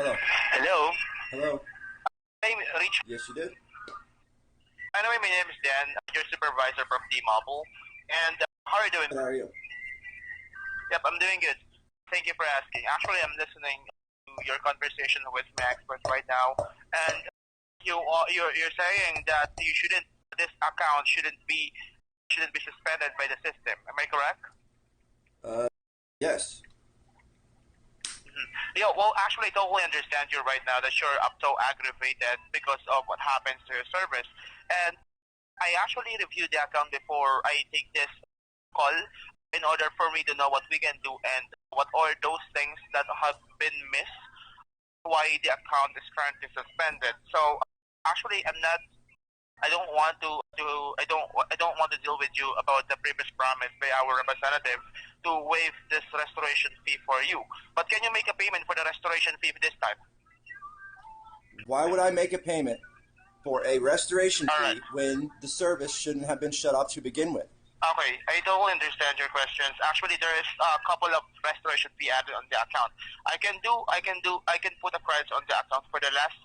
Hello. Hello. Hello. Hey, Rich. Yes, you did. Anyway, my name is Dan. I'm your supervisor from T-Mobile. And how are you doing? How are you? Yep, I'm doing good. Thank you for asking. Actually, I'm listening to your conversation with my expert right now, and you're saying that this account shouldn't be suspended by the system. Am I correct? Yes. Yeah, well, actually, I totally understand you right now that you're up so aggravated because of what happens to your service. And I actually reviewed the account before I take this call in order for me to know what we can do and what are those things that have been missed, why the account is currently suspended. So actually, I don't want to deal with you about the previous promise by our representative to waive this restoration fee for you. But can you make a payment for the restoration fee this time? Why would I make a payment for a restoration All fee right. when the service shouldn't have been shut off to begin with? Okay, I totally understand your questions. Actually, there is a couple of restoration fee added on the account. I can put a credit on the account for the last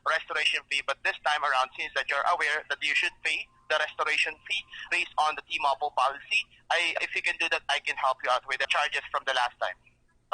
restoration fee. But this time around, since that you're aware that you should pay the restoration fee based on the T-Mobile policy, if you can do that, I can help you out with the charges from the last time.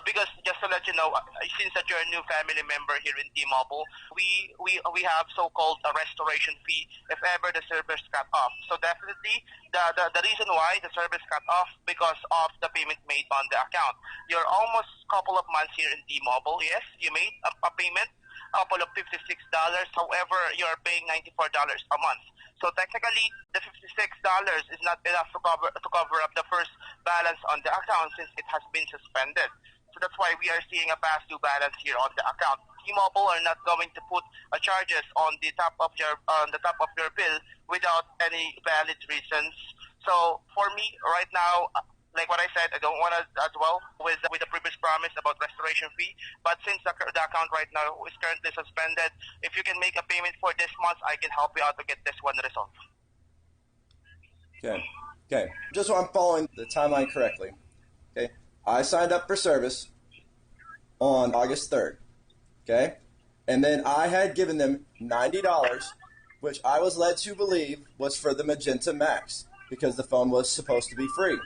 Because just to let you know, since that you're a new family member here in T-Mobile, we have so-called a restoration fee if ever the service cut off. So definitely, the reason why the service cut off because of the payment made on the account. You're almost couple of months here in T-Mobile. Yes, you made a payment, a couple of $56. However, you're paying $94 a month. So technically, the $56 is not enough to cover up the first balance on the account since it has been suspended. So that's why we are seeing a past due balance here on the account. T-Mobile are not going to put charges on the top of your bill without any valid reasons. So for me right now, like what I said, I don't want to dwell with the previous promise about restoration fee. But since the account right now is currently suspended, if you can make a payment for this month, I can help you out to get this one resolved. Okay. Okay. Just so I'm following the timeline correctly. Okay. I signed up for service on August 3rd. Okay. And then I had given them $90, which I was led to believe was for the Magenta Max because the phone was supposed to be free.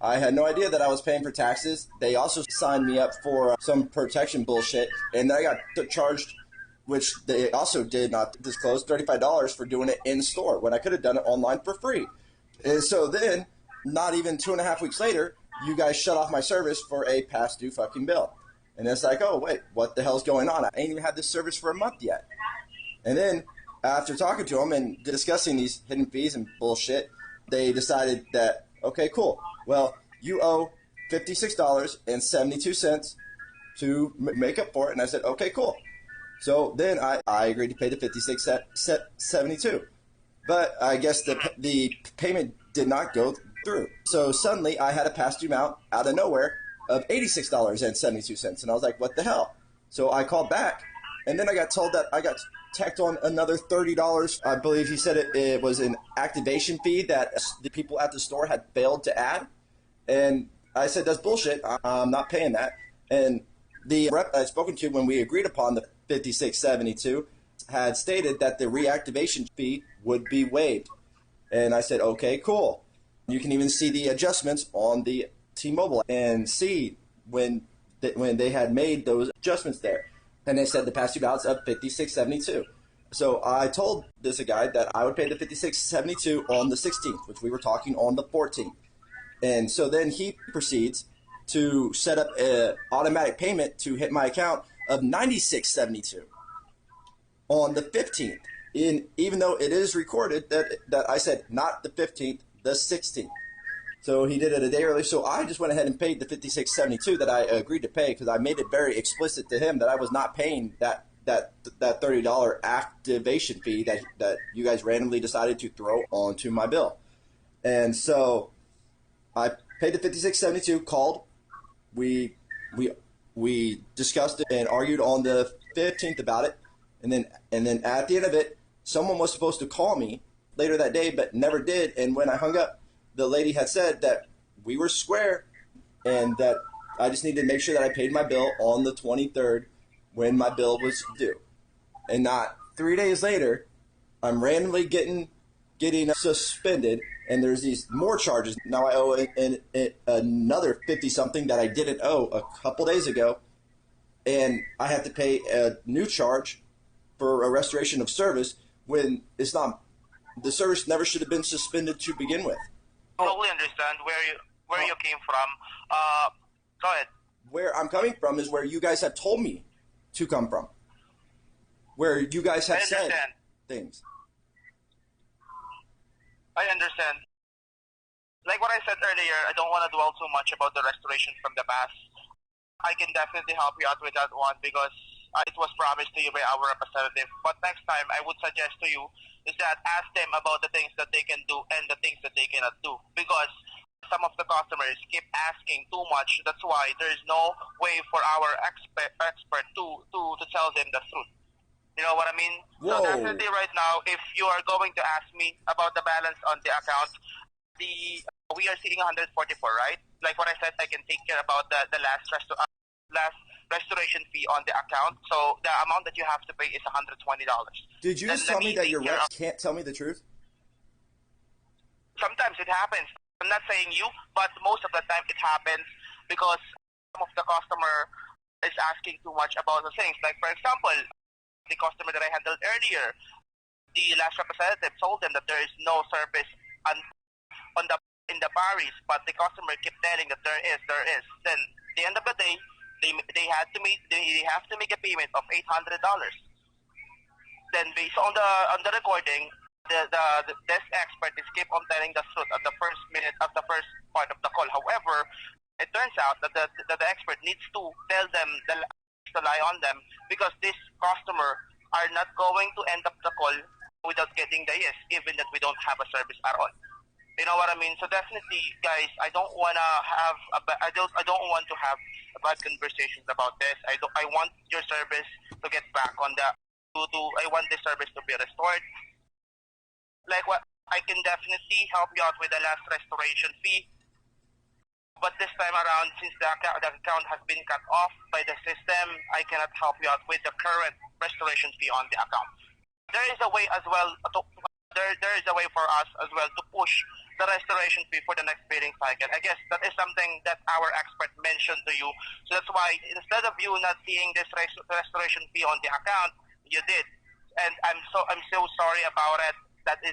I had no idea that I was paying for taxes. They also signed me up for some protection bullshit, and I got charged, which they also did not disclose, $35 for doing it in store when I could have done it online for free. And so then, not even 2.5 weeks later, you guys shut off my service for a past due fucking bill. And it's like, oh, wait, what the hell's going on? I ain't even had this service for a month yet. And then, after talking to them and discussing these hidden fees and bullshit, they decided that, okay, cool. Well, you owe $56.72 to make up for it. And I said, okay, cool. So then I agreed to pay the $56.72. But I guess the payment did not go through. So suddenly I had a past due amount out of nowhere of $86.72. And I was like, what the hell? So I called back, and then I got told that I got tacked on another $30. I believe he said it was an activation fee that the people at the store had failed to add. And I said, that's bullshit. I'm not paying that. And the rep I'd spoken to when we agreed upon the $56.72 had stated that the reactivation fee would be waived. And I said, okay, cool. You can even see the adjustments on the T-Mobile and see when they had made those adjustments there. And they said the past due balance of $56.72. So I told this guy that I would pay the $56.72 on the 16th, which we were talking on the 14th. And so then he proceeds to set up an automatic payment to hit my account of $96.72 on the 15th. Even though it is recorded that I said not the 15th, the 16th. So he did it a day early. So I just went ahead and paid the $56.72 that I agreed to pay because I made it very explicit to him that I was not paying that $30 activation fee that you guys randomly decided to throw onto my bill. And so I paid the $56.72, called. We discussed it and argued on the 15th about it. And then at the end of it, someone was supposed to call me later that day, but never did. And when I hung up, the lady had said that we were square and that I just needed to make sure that I paid my bill on the 23rd when my bill was due. And not 3 days later, I'm randomly getting suspended, and there's these more charges. Now I owe another 50 something that I didn't owe a couple days ago, and I have to pay a new charge for a restoration of service when it's not. The service never should have been suspended to begin with. I totally understand where you came from. Go ahead. Where I'm coming from is where you guys have told me to come from. Where you guys have said things. I understand. Like what I said earlier, I don't want to dwell too much about the restoration from the past. I can definitely help you out with that one because it was promised to you by our representative. But next time, I would suggest to you is that ask them about the things that they can do and the things that they cannot do. Because some of the customers keep asking too much. That's why there is no way for our expert to tell them the truth. You know what I mean? Whoa. So definitely right now, if you are going to ask me about the balance on the account, we are seeing 144, right? Like what I said, I can take care about the last restoration fee on the account. So the amount that you have to pay is $120. Did you just tell me that your reps can't tell me the truth? Sometimes it happens. I'm not saying you, but most of the time it happens because some of the customer is asking too much about the things. Like for example, the customer that I handled earlier, the last representative told them that there is no service in the Paris, but the customer kept telling that there is. Then at the end of the day, they have to make a payment of $800. Then based on the recording, the desk expert is keep on telling the truth at the first minute of the first part of the call. However, it turns out that the expert needs to tell them to lie on them because this customer are not going to end up the call without getting the yes, even that we don't have a service at all. You know what I mean? So definitely, guys, I don't want to have I don't want to have bad conversations about this. I want your service to get back on the I want the service to be restored. Like what I can definitely help you out with the last restoration fee. But this time around, since the account has been cut off by the system, I cannot help you out with the current restoration fee on the account. There is a way as well. There is a way for us as well to push the restoration fee for the next billing cycle. I guess that is something that our expert mentioned to you. So that's why instead of you not seeing this restoration fee on the account, you did. And I'm so sorry about it. That is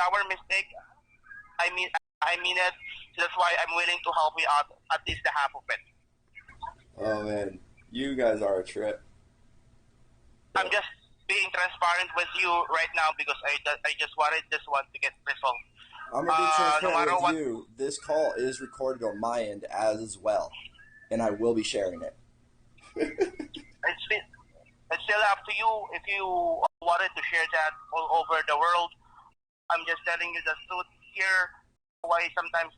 our mistake. I mean it. So that's why I'm willing to help you out at least the half of it. Oh man, you guys are a trip. I'm just being transparent with you right now because I just wanted this one to get resolved. I'm gonna be transparent no with you. This call is recorded on my end as well, and I will be sharing it. It's still up to you if you wanted to share that all over the world. I'm just telling you the truth here. Why sometimes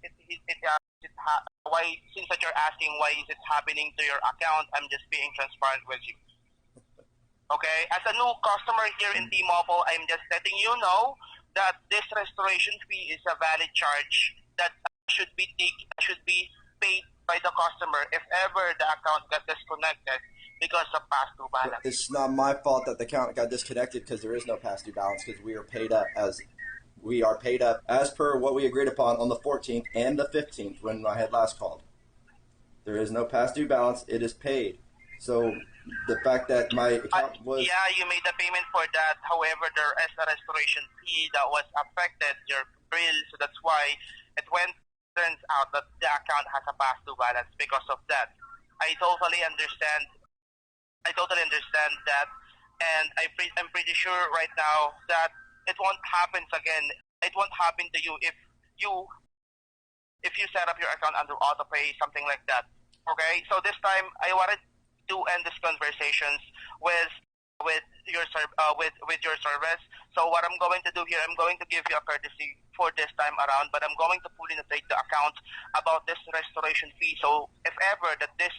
why since that you're asking why is it happening to your account, I'm just being transparent with you. Okay, as a new customer here in T-Mobile, I'm just letting you know that this restoration fee is a valid charge that should be paid by the customer if ever the account got disconnected because of past due balance. But it's not my fault that the account got disconnected because there is no past due balance because we are paid up as per what we agreed upon on the 14th and the 15th when I had last called. There is no past due balance. It is paid. So the fact that my account was... Yeah, you made the payment for that. However, there is a restoration fee that was affected, your bill. So that's why turns out that the account has a past due balance because of that. I totally understand that. And I'm pretty sure right now that it won't happen again. It won't happen to you if you set up your account under autopay, something like that. Okay? So this time I wanted to end these conversations with your service. So what I'm going to do here, I'm going to give you a courtesy for this time around, but I'm going to fully notate the account about this restoration fee. So if ever that this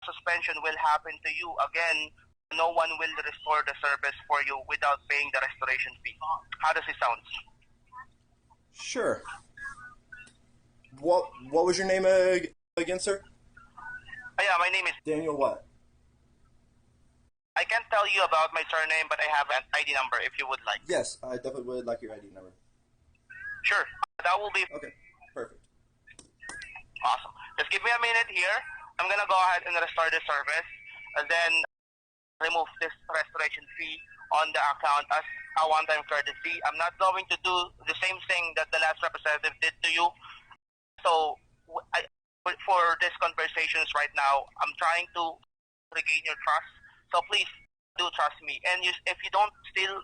suspension will happen to you again, no one will restore the service for you without paying the restoration fee. How does it sound? Sure. What was your name again, sir? Yeah, my name is. Daniel what? I can't tell you about my surname, but I have an ID number if you would like. Yes, I definitely would like your ID number. Sure, that will be Okay, perfect. awesome. Just give me a minute here. I'm gonna go ahead and restore the service, and then remove this restoration fee on the account as a one-time courtesy. I'm not going to do the same thing that the last representative did to you. So, for these conversations right now, I'm trying to regain your trust. So please do trust me. And if you don't still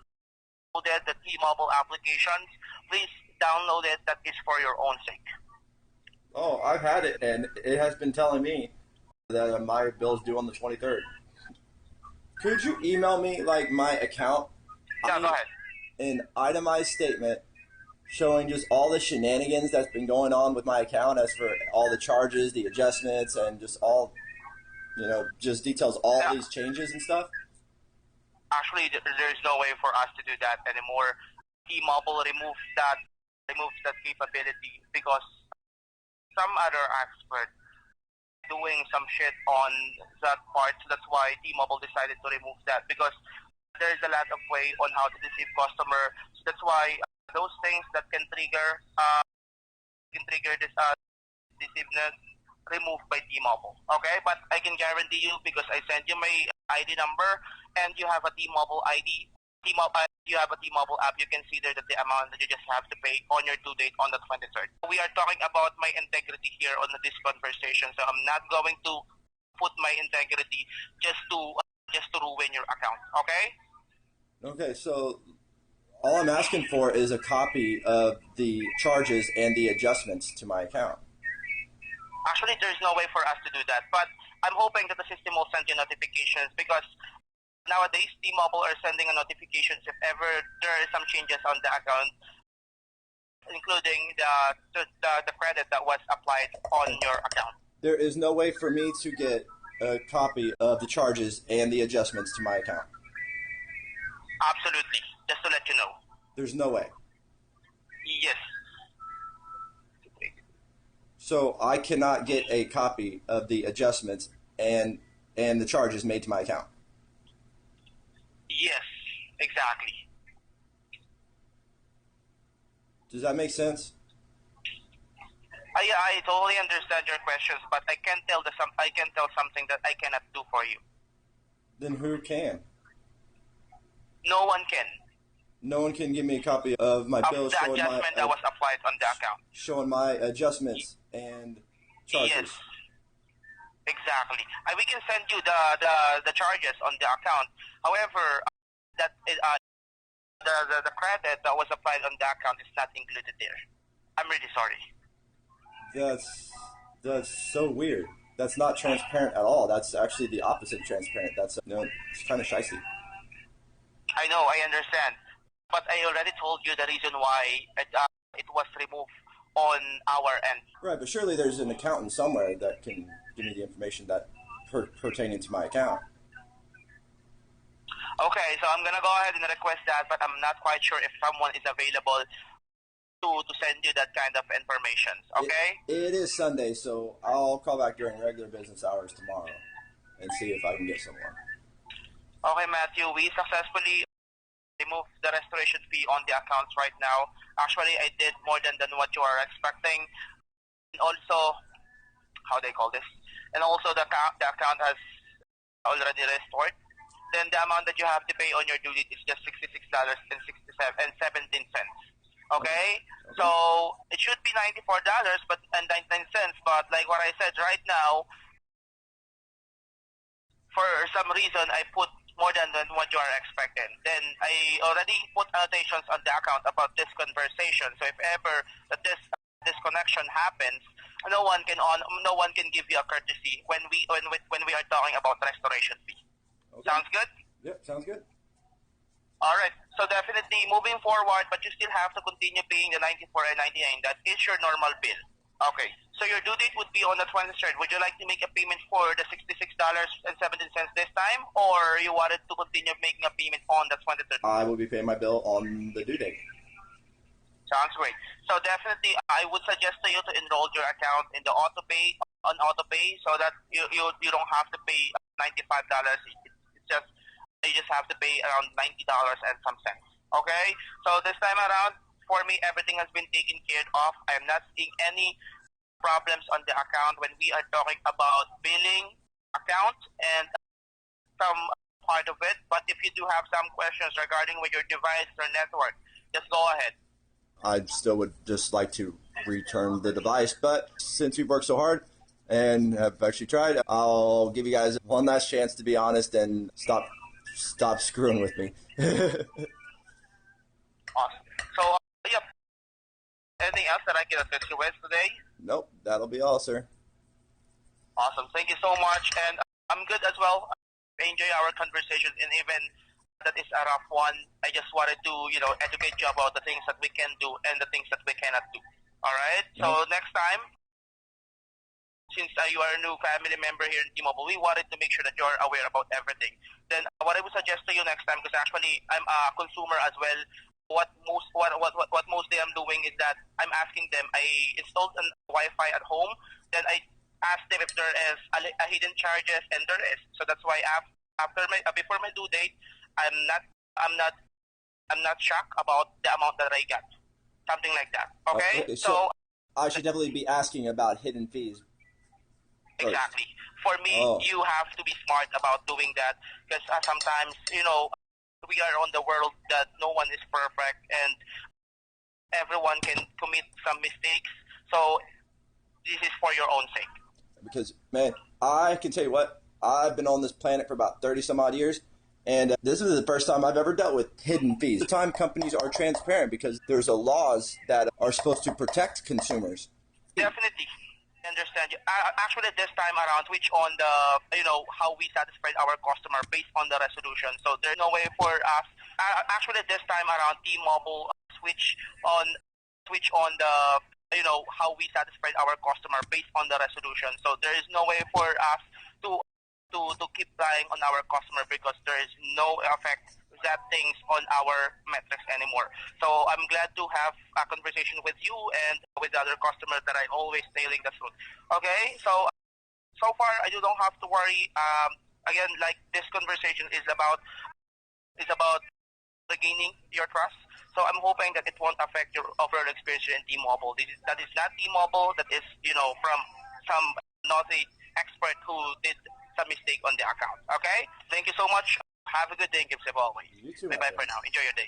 download the T-Mobile applications, please download it. That is for your own sake. Oh, I've had it, and it has been telling me that my bill's due on the 23rd. Could you email me, like, my account? Yeah, go ahead. An itemized statement showing just all the shenanigans that's been going on with my account as for all the charges, the adjustments, and just all, just details all these changes and stuff? Actually, there's no way for us to do that anymore. T-Mobile removed that capability because some other expert doing some shit on that part. So that's why T-Mobile decided to remove that, because there's a lot of way on how to deceive customer. So that's why those things that can trigger this deceiveness removed by T-Mobile. Okay, but I can guarantee you, because I sent you my ID number and you have a T-Mobile ID. You have a T-Mobile app, you can see there that the amount that you just have to pay on your due date on the 23rd. We are talking about my integrity here on this conversation, so I'm not going to put my integrity just to ruin your account. Okay? Okay, so all I'm asking for is a copy of the charges and the adjustments to my account. Actually, there's no way for us to do that, but I'm hoping that the system will send you notifications, because nowadays T-Mobile are sending a notifications if ever there are some changes on the account, including the credit that was applied on your account. There is no way for me to get a copy of the charges and the adjustments to my account. Absolutely. Just to let you know. There's no way. Yes. So I cannot get a copy of the adjustments and the charges made to my account. Yes, exactly. Does that make sense? I totally understand your questions, but I can tell something that I cannot do for you. Then who can? No one can. No one can give me a copy of my bill the showing adjustment that was applied on the account. Showing my adjustments and charges. Yes, exactly. We can send you the charges on the account. However, the credit that was applied on the account is not included there. I'm really sorry. That's so weird. That's not transparent at all. That's actually the opposite of transparent. That's it's kind of shicey. I know, I understand, but I already told you the reason why it was removed on our end. Right, but surely there's an accountant somewhere that can give me the information that pertaining to my account. Okay, so I'm gonna go ahead and request that, but I'm not quite sure if someone is available to send you that kind of information. Okay? It is Sunday, so I'll call back during regular business hours tomorrow and see if I can get someone. Okay, Matthew, we successfully removed the restoration fee on the accounts right now. Actually, I did more than what you are expecting. And also, how they call this? And also the account has already restored. Then the amount that you have to pay on your due date is just $66.17. Okay? So it should be $94 and 99 cents, but like what I said right now, for some reason I put more than what you are expecting. Then I already put annotations on the account about this conversation. So if ever that this disconnection happens, no one can give you a courtesy when we are talking about restoration fee. Okay. Sounds good? Yep, sounds good. All right. So definitely moving forward, but you still have to continue paying the $94.99. That is your normal bill. Okay. So your due date would be on the 23rd. Would you like to make a payment for the $66.17 this time, or you wanted to continue making a payment on the 23rd? I will be paying my bill on the due date. Sounds great. So definitely, I would suggest to you to enroll your account in the auto pay on auto pay so that you don't have to pay $95. It's just you just have to pay around $90 and some cents. Okay, so this time around, for me, everything has been taken care of. I'm not seeing any problems on the account when we are talking about billing account and some part of it. But if you do have some questions regarding with your device or network, just go ahead. I still would just like to return the device, but since we've worked so hard and have actually tried, I'll give you guys one last chance to be honest and stop screwing with me. Awesome. So, yep. Anything else that I can assist you with today? Nope, that'll be all, sir. Awesome. Thank you so much. And I'm good as well. I enjoy our conversation, and even that is a rough one. I just wanted to, educate you about the things that we can do and the things that we cannot do. All right? So next time, since you are a new family member here in T-Mobile, we wanted to make sure that you are aware about everything. Then what I would suggest to you next time, because actually I'm a consumer as well, what mostly I'm doing is that I'm asking them, I installed a Wi-Fi at home, then I ask them if there is a hidden charges, and there is. So that's why before my due date, I'm not shocked about the amount that I got. Something like that. Okay? So I should definitely be asking about hidden fees. Exactly. For me, you have to be smart about doing that because sometimes, we are on the world that no one is perfect and everyone can commit some mistakes. So this is for your own sake. Because, man, I can tell you what, I've been on this planet for about 30 some odd years, and this is the first time I've ever dealt with hidden fees. The time companies are transparent because there's laws that are supposed to protect consumers. Definitely. I understand you. Actually, this time around, switch on the, how we satisfy our customer based on the resolution. So there's no way for us. Actually, this time around, T-Mobile switch on the, how we satisfy our customer based on the resolution. So there is no way for us to keep relying on our customer because there is no effect that things on our metrics anymore. So I'm glad to have a conversation with you and with the other customers that I always telling the truth. Okay, so far I don't have to worry. Again, like this conversation is about regaining your trust. So I'm hoping that it won't affect your overall experience in T-Mobile. That is not T-Mobile. That is from some naughty expert who did some mistake on the account. Okay, thank you so much. Have a good day, Gibbs, always. You too. Bye-bye for now. Enjoy your day.